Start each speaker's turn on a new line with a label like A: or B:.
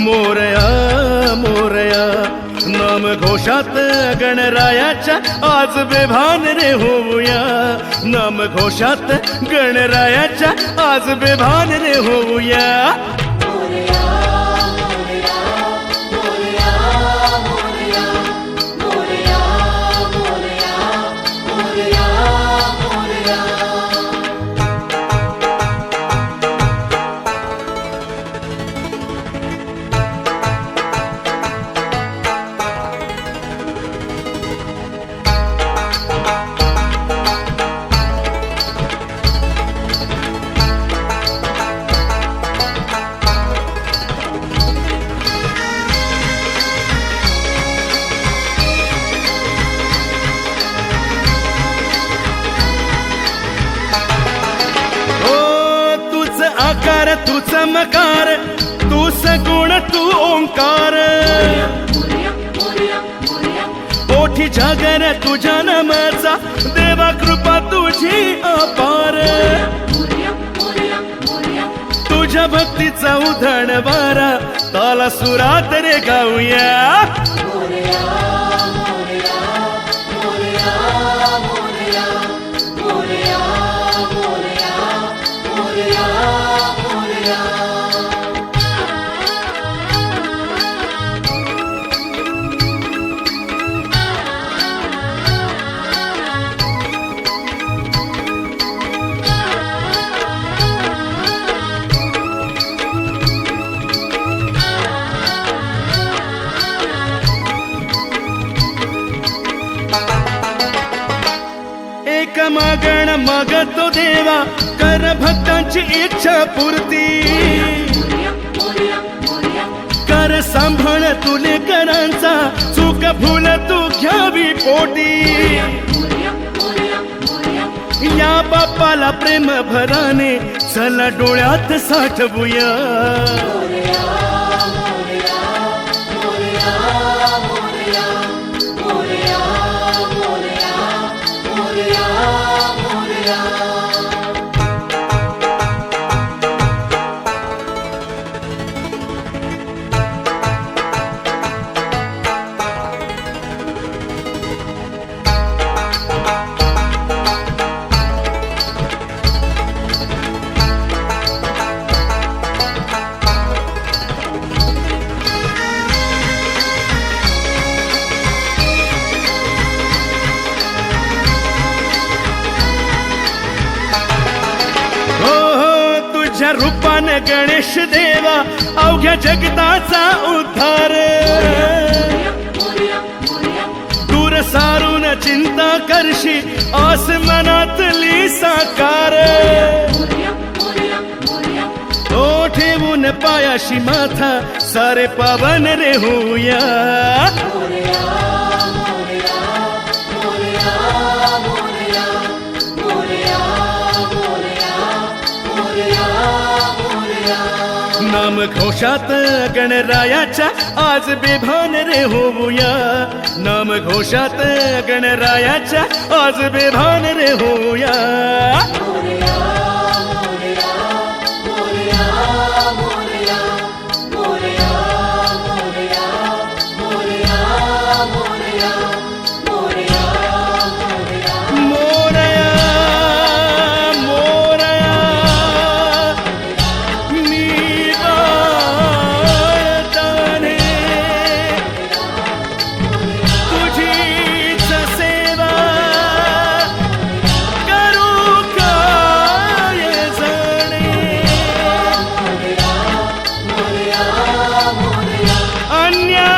A: मोरया मोरया नाम घोषात गणरायाच्या आज बेभान रे होऊया नाम घोषात गणरायाच्या आज बेभान रे होऊया आकार तू चमकार तू सगुण तू ओंकार ओठी जागर तुझ्या नामाचा देवा कृपा तुझी अपार तुझ्या भक्तीचा उधण वारा ताला सुरात रे गाऊया एक मागण मागतो देवा कर भक्तांची इच्छा पूर्ती कर सांभाळ तुले करांचा चूक भूल तू घ्यावी पोटी या बापाला प्रेम भराने चला डोळ्यात साठवूया रूपाने गणेश देवा अवघ्या जगताचा उद्धार दूर सारून चिंता करशी आसमनातली साकार तो ठेवून पायाशी माथा सारे पावन रे होऊया नाम घोषात गणरायाच्या आज बेभान रे होऊया नाम घोषात गणरायाच्या आज बेभान रे होऊया अन्याय